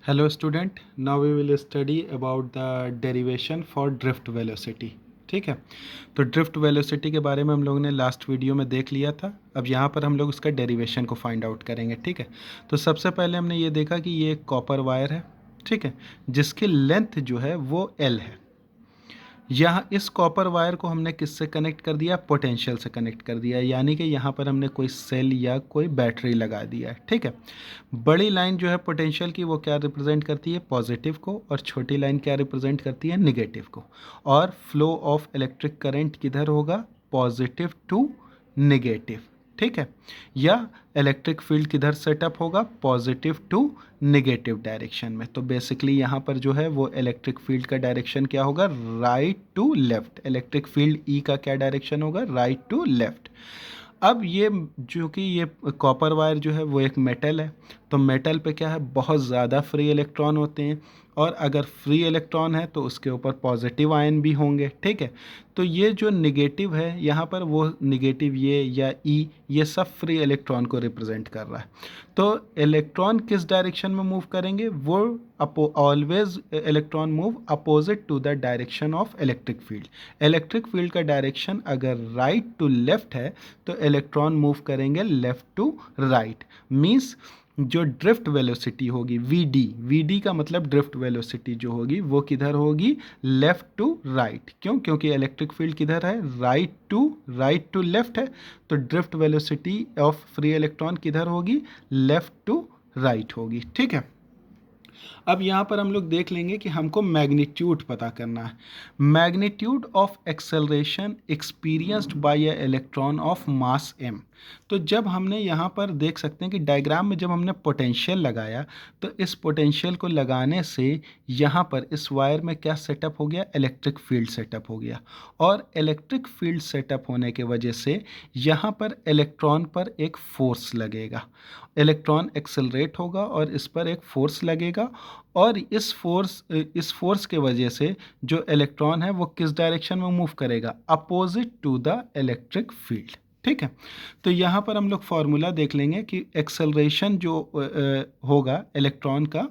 Hello student, now we will study about the derivation for drift velocity. ठीक है, तो drift velocity के बारे में हम लोगों ने लास्ट वीडियो में देख लिया था। अब यहाँ पर हम लोग उसका डेरिवेशन को फाइंड आउट करेंगे। ठीक है, तो सबसे पहले हमने ये देखा कि ये एक कॉपर वायर है, ठीक है, जिसकी लेंथ जो है वो L है। यहाँ इस कॉपर वायर को हमने किससे कनेक्ट कर दिया? पोटेंशियल से कनेक्ट कर दिया, यानी कि यहाँ पर हमने कोई सेल या कोई बैटरी लगा दिया है। ठीक है, बड़ी लाइन जो है पोटेंशियल की वो क्या रिप्रेजेंट करती है? पॉजिटिव को, और छोटी लाइन क्या रिप्रेजेंट करती है? निगेटिव को। और फ्लो ऑफ इलेक्ट्रिक करंट किधर होगा? Positive to negative. ठीक है, या इलेक्ट्रिक फील्ड किधर सेटअप होगा? पॉजिटिव टू नेगेटिव डायरेक्शन में। तो बेसिकली यहाँ पर जो है वो इलेक्ट्रिक फील्ड का डायरेक्शन क्या होगा? Right to left. Electric field E का क्या डायरेक्शन होगा? Right to left. अब ये जो कि ये कॉपर वायर जो है वो एक मेटल है, तो मेटल पे क्या है? बहुत ज़्यादा फ्री इलेक्ट्रॉन होते हैं, और अगर फ्री इलेक्ट्रॉन है तो उसके ऊपर पॉजिटिव आयन भी होंगे। ठीक है, तो ये जो निगेटिव है यहाँ पर, वो निगेटिव ये या ई, ये सब फ्री इलेक्ट्रॉन को रिप्रेजेंट कर रहा है। तो इलेक्ट्रॉन किस डायरेक्शन में मूव करेंगे? वो always electron move opposite to the direction of electric field. Electric field का डायरेक्शन अगर राइट टू लेफ्ट है तो इलेक्ट्रॉन मूव करेंगे लेफ्ट टू राइट। मीन्स जो ड्रिफ्ट वेलोसिटी होगी वी डी का मतलब ड्रिफ्ट वेलोसिटी जो होगी वो किधर होगी? Left to right. क्यों? क्योंकि इलेक्ट्रिक फील्ड किधर है? राइट टू लेफ्ट है, तो drift velocity of free electron किधर होगी? लेफ्ट टू राइट होगी। ठीक है, अब यहाँ पर हम लोग देख लेंगे कि हमको मैग्नीट्यूड पता करना है। Magnitude of acceleration experienced bye A electron of mass m। तो जब हमने यहाँ पर देख सकते हैं कि डायग्राम में जब हमने पोटेंशियल लगाया, तो इस पोटेंशियल को लगाने से यहाँ पर इस वायर में क्या सेटअप हो गया? इलेक्ट्रिक फील्ड सेटअप हो गया, और इलेक्ट्रिक फील्ड सेटअप होने के वजह से यहाँ पर इलेक्ट्रॉन पर एक फोर्स लगेगा। इलेक्ट्रॉन एक्सेलरेट होगा और इस पर एक फोर्स लगेगा, और इस फोर्स के वजह से जो इलेक्ट्रॉन है वो किस डायरेक्शन में मूव करेगा? Opposite to the electric field. ठीक है, तो यहाँ पर हम लोग फॉर्मूला देख लेंगे कि एक्सेलरेशन जो होगा इलेक्ट्रॉन का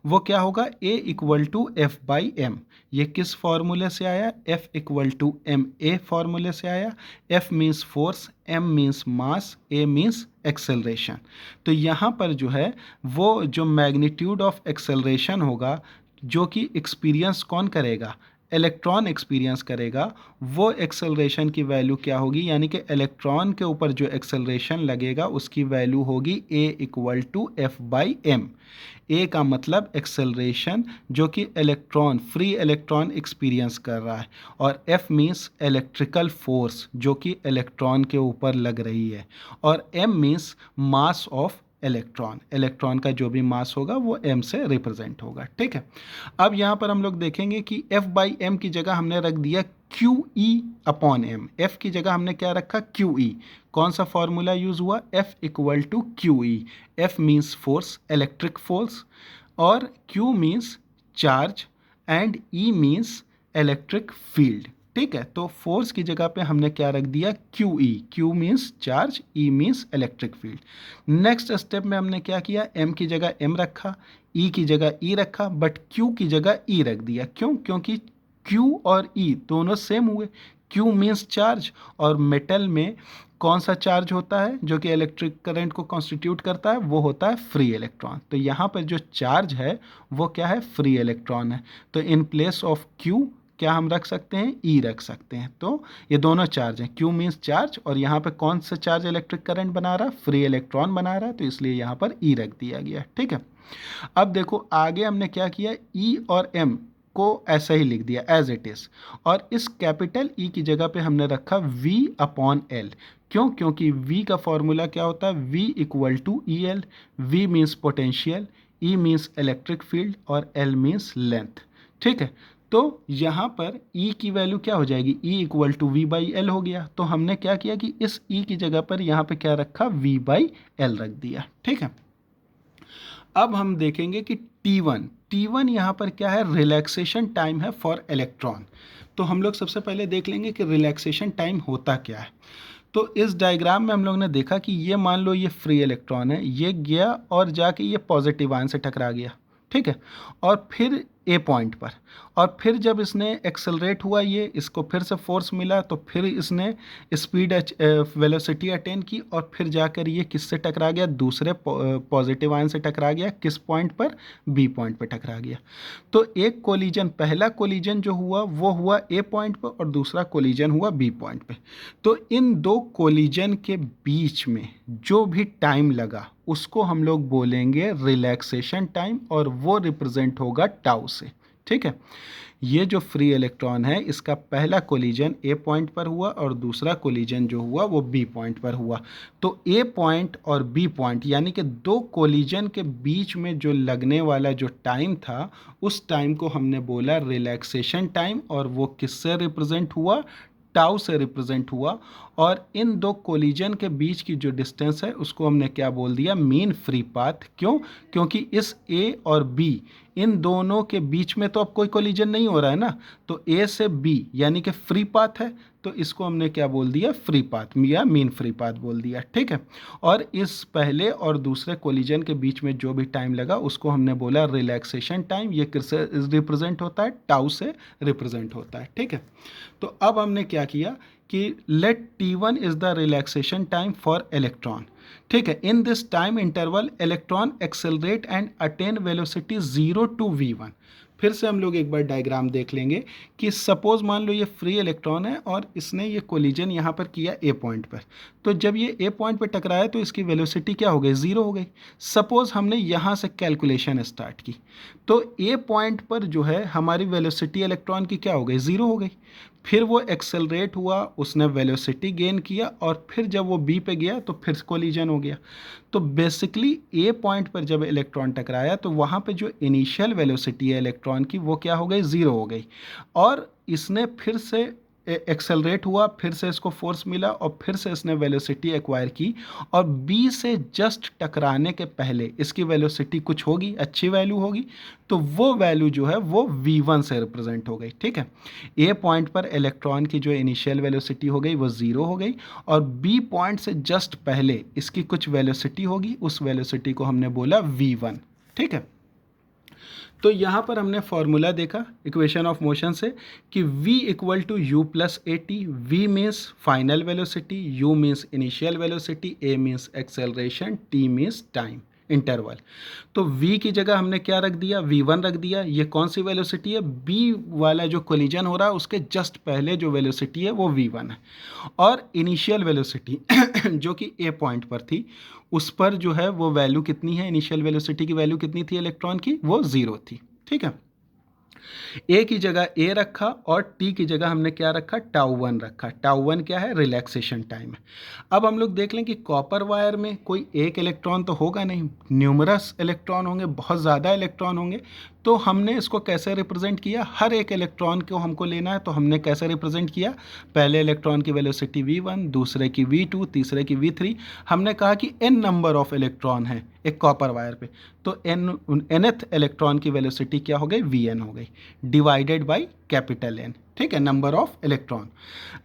वो क्या होगा? A equal to F by M. ये किस फार्मूले से आया? F equal to M A फार्मूले से आया। F means force, M means mass, A means acceleration. तो यहाँ पर जो है वो जो मैग्नीट्यूड ऑफ एक्सेलरेशन होगा, जो कि एक्सपीरियंस कौन करेगा? इलेक्ट्रॉन एक्सपीरियंस करेगा। वो एक्सेलरेशन की वैल्यू क्या होगी? यानी कि इलेक्ट्रॉन के ऊपर जो एक्सेलरेशन लगेगा उसकी वैल्यू होगी A equal to F by M. A का मतलब एक्सेलरेशन जो कि इलेक्ट्रॉन, फ्री इलेक्ट्रॉन एक्सपीरियंस कर रहा है, और एफ मीन्स इलेक्ट्रिकल फोर्स जो कि इलेक्ट्रॉन के ऊपर लग रही है, और M means mass of electron. Electron का जो भी मास होगा वो m से रिप्रेजेंट होगा। ठीक है, अब यहाँ पर हम लोग देखेंगे कि f बाई एम की जगह हमने रख दिया Q E upon M. F की जगह हमने क्या रखा? Q E. कौन सा फॉर्मूला यूज हुआ? F equal to Q E. F means force, electric force, और Q means charge, and E means electric field. ठीक है, तो फोर्स की जगह पे हमने क्या रख दिया? क्यू ई। क्यू मीन्स चार्ज, ई means electric field. Next step में हमने क्या किया? एम की जगह एम रखा, ई की जगह ई रखा, बट क्यू की जगह ई रख दिया। क्यों? क्योंकि क्यू और ई दोनों सेम हुए। क्यू मीन्स चार्ज, और मेटल में कौन सा चार्ज होता है जो कि इलेक्ट्रिक करंट को कॉन्स्टिट्यूट करता है? वो होता है फ्री इलेक्ट्रॉन। तो यहाँ पर जो चार्ज है वो क्या है? फ्री इलेक्ट्रॉन है। तो इन प्लेस ऑफ क्यू क्या हम रख सकते हैं? ई रख सकते हैं। तो ये दोनों चार्ज हैं, क्यू मीन्स चार्ज, और यहाँ पे कौन सा चार्ज इलेक्ट्रिक करंट बना रहा है? फ्री इलेक्ट्रॉन बना रहा है, तो इसलिए यहाँ पर ई रख दिया गया। ठीक है, अब देखो आगे हमने क्या किया? ई और एम को ऐसा ही लिख दिया एज इट इज, और इस कैपिटल ई की जगह पे हमने रखा v अपॉन एल। क्यों? क्योंकि v का फॉर्मूला क्या होता है? v equal to E L. V means potential, E means electric field, और एल मीन्स लेंथ। ठीक है, तो यहाँ पर E की वैल्यू क्या हो जाएगी? E equal to V by L हो गया। तो हमने क्या किया कि इस E की जगह पर यहाँ पे क्या रखा? V बाई एल रख दिया। ठीक है, अब हम देखेंगे कि T1 यहाँ पर क्या है? रिलैक्सेशन टाइम है फॉर इलेक्ट्रॉन। तो हम लोग सबसे पहले देख लेंगे कि रिलैक्सेशन टाइम होता क्या है। तो इस डायग्राम में हम लोग ने देखा कि ये मान लो ये फ्री इलेक्ट्रॉन है, ये गया और जाके ये पॉजिटिव आयन से टकरा गया। ठीक है, और फिर ए पॉइंट पर, और फिर जब इसने एक्सेलरेट हुआ ये, इसको फिर से फोर्स मिला तो फिर इसने स्पीड वेलोसिटी अटेन की, और फिर जाकर ये किससे टकरा गया, दूसरे पॉजिटिव आयन से टकरा गया, किस पॉइंट पर, बी पॉइंट पर टकरा गया। तो एक कोलिजन, पहला कोलिजन जो हुआ वो हुआ ए पॉइंट पर और दूसरा कोलिजन हुआ बी पॉइंट पे। तो इन दो कोलिजन के बीच में जो भी टाइम लगा उसको हम लोग बोलेंगे रिलैक्सेशन टाइम, और वो रिप्रेजेंट होगा टाउ से। ठीक है, ये जो फ्री इलेक्ट्रॉन है इसका पहला कोलिजन ए पॉइंट पर हुआ और दूसरा कोलिजन जो हुआ वो बी पॉइंट पर हुआ। तो ए पॉइंट और बी पॉइंट यानी कि दो कोलिजन के बीच में जो लगने वाला जो टाइम था उस टाइम को हमने बोला रिलैक्सेशन टाइम, और वो किससे रिप्रेजेंट हुआ, टाउ से रिप्रेजेंट हुआ। और इन दो कोलिजन के बीच की जो डिस्टेंस है उसको हमने क्या बोल दिया, मीन फ्री पाथ। क्यों, क्योंकि इस ए और बी इन दोनों के बीच में तो अब कोई कोलिजन नहीं हो रहा है ना, तो ए से बी यानी कि फ्री पाथ है, तो इसको हमने क्या बोल दिया, फ्री पाथ या मीन फ्री पाथ बोल दिया। ठीक है, और इस पहले और दूसरे कोलिजन के बीच में जो भी टाइम लगा उसको हमने बोला रिलैक्सेशन टाइम। ये किससे रिप्रेजेंट होता है, टाउ से रिप्रेजेंट होता है। ठीक है, तो अब हमने क्या किया कि let T1 is the relaxation time for electron. ठीक है, in this time interval electron accelerate and attain velocity 0 to V1। फिर से हम लोग एक बार डायग्राम देख लेंगे कि सपोज मान लो ये फ्री इलेक्ट्रॉन है और इसने ये कोलिजन यहाँ पर किया ए पॉइंट पर, तो जब ये ए पॉइंट पर टकराया तो इसकी वेलोसिटी क्या हो गई, 0 हो गई। सपोज हमने यहाँ से कैलकुलेशन स्टार्ट की तो ए पॉइंट पर जो है हमारी वेलोसिटी इलेक्ट्रॉन की क्या हो गई, 0 हो गई। फिर वो एक्सेलरेट हुआ, उसने वेलोसिटी गेन किया, और फिर जब वो बी पे गया तो फिर कोलिजन हो गया। तो बेसिकली ए पॉइंट पर जब इलेक्ट्रॉन टकराया तो वहाँ पे जो इनिशियल वेलोसिटी है इलेक्ट्रॉन की वो क्या हो गई, 0 हो गई। और इसने फिर से एक्सेलरेट हुआ, फिर से इसको फोर्स मिला और फिर से इसने वेलोसिटी एक्वायर की, और बी से जस्ट टकराने के पहले इसकी वेलोसिटी कुछ होगी, अच्छी वैल्यू होगी, तो वो वैल्यू जो है वो V1 से रिप्रेजेंट हो गई। ठीक है, ए पॉइंट पर इलेक्ट्रॉन की जो इनिशियल वेलोसिटी हो गई वो 0 हो गई, और बी पॉइंट से जस्ट पहले इसकी कुछ वेलोसिटी होगी, उस वेलोसिटी को हमने बोला V1। ठीक है, तो यहाँ पर हमने फॉर्मूला देखा इक्वेशन ऑफ मोशन से कि v equal to U plus A T. V means final velocity, U means initial velocity, A means acceleration, T means time interval. तो v की जगह हमने क्या रख दिया, v1 रख दिया। ये कौन सी वेलोसिटी है, b वाला जो कोलिजन हो रहा है उसके जस्ट पहले जो वेलोसिटी है वो v1 है। और इनिशियल वेलोसिटी जो कि a पॉइंट पर थी उस पर जो है वो वैल्यू कितनी है, इनिशियल वेलोसिटी की वैल्यू कितनी थी इलेक्ट्रॉन की, वो 0 थी। ठीक है, ए की जगह ए रखा और टी की जगह हमने क्या रखा, टाउ1 रखा। टाउ1 क्या है, रिलैक्सेशन टाइम है। अब हम लोग देख लें कि कॉपर वायर में कोई एक इलेक्ट्रॉन तो होगा नहीं, न्यूमरस इलेक्ट्रॉन होंगे, बहुत ज़्यादा इलेक्ट्रॉन होंगे। तो हमने इसको कैसे रिप्रेजेंट किया, हर एक इलेक्ट्रॉन को हमको लेना है तो हमने कैसे रिप्रेजेंट किया, पहले इलेक्ट्रॉन की वेलोसिटी v1, दूसरे की v2, तीसरे की v3। हमने कहा कि n नंबर ऑफ इलेक्ट्रॉन है एक कॉपर वायर पे, तो nth इलेक्ट्रॉन की वेलोसिटी क्या हो गई, vn हो गई, डिवाइडेड बाय कैपिटल N। ठीक है, नंबर ऑफ इलेक्ट्रॉन।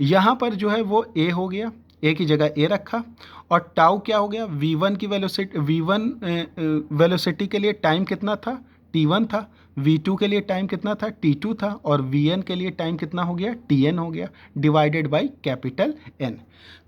यहाँ पर जो है वो a हो गया, ए की जगह ए रखा, और टाउ क्या हो गया, v1 की वेलोसिटी, v1 वेलोसिटी के लिए टाइम कितना था, t1 था, v2 के लिए टाइम कितना था, t2 था, और vn के लिए टाइम कितना हो गया, tn हो गया, डिवाइडेड बाय कैपिटल N।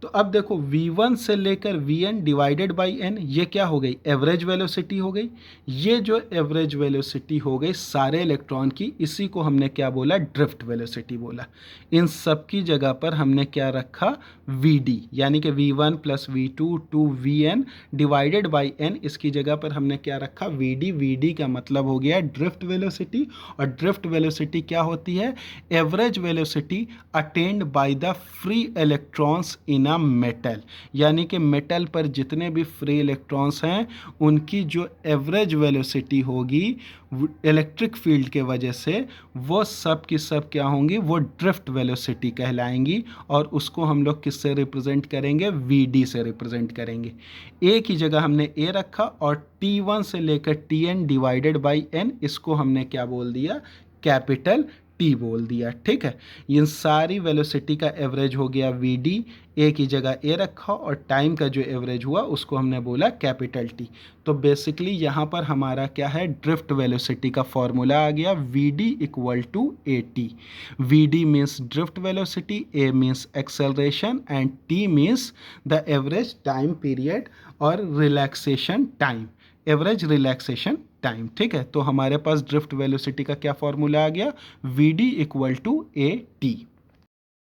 तो अब देखो v1 से लेकर vn डिवाइडेड बाय n, ये क्या हो गई, एवरेज वेलोसिटी हो गई। ये जो एवरेज वेलोसिटी हो गई सारे इलेक्ट्रॉन की, इसी को हमने क्या बोला, ड्रिफ्ट वेलोसिटी बोला। इन सब की जगह पर हमने क्या रखा, vd, यानी कि v1 plus v2 to vn divided by n, इसकी जगह पर हमने क्या रखा, vd। vd का मतलब हो गया ड्रिफ्ट वेलोसिटी, और ड्रिफ्ट वेलोसिटी क्या होती है, average velocity attend by the free electrons in a metal. यानी कि मेटल पर जितने भी फ्री इलेक्ट्रॉन्स हैं उनकी जो एवरेज वेलोसिटी होगी इलेक्ट्रिक फील्ड के वजह से, वो सब की सब क्या होंगी, वो ड्रिफ्ट वेलोसिटी कहलाएंगी। और उसको हम लोग किससे रिप्रेजेंट करेंगे, vd से रिप्रेजेंट करेंगे। a की जगह हमने a रखा, और t1 से लेकर tn डिवाइडेड बाय n, इसको हमने क्या बोल दिया, कैपिटल टी बोल दिया, ठीक है। इन सारी वेलोसिटी का एवरेज हो गया वी डी, ए की जगह ए रखा और टाइम का जो एवरेज हुआ उसको हमने बोला कैपिटल टी। तो बेसिकली यहाँ पर हमारा क्या है, ड्रिफ्ट वेलोसिटी का फॉर्मूला आ गया V D equal to A T. V D means drift velocity, A means acceleration and T means the average time period और relaxation time, average relaxation time, ठीक है। तो हमारे पास ड्रिफ्ट वेलोसिटी का क्या फॉर्मूला आ गया, V D equal to A T.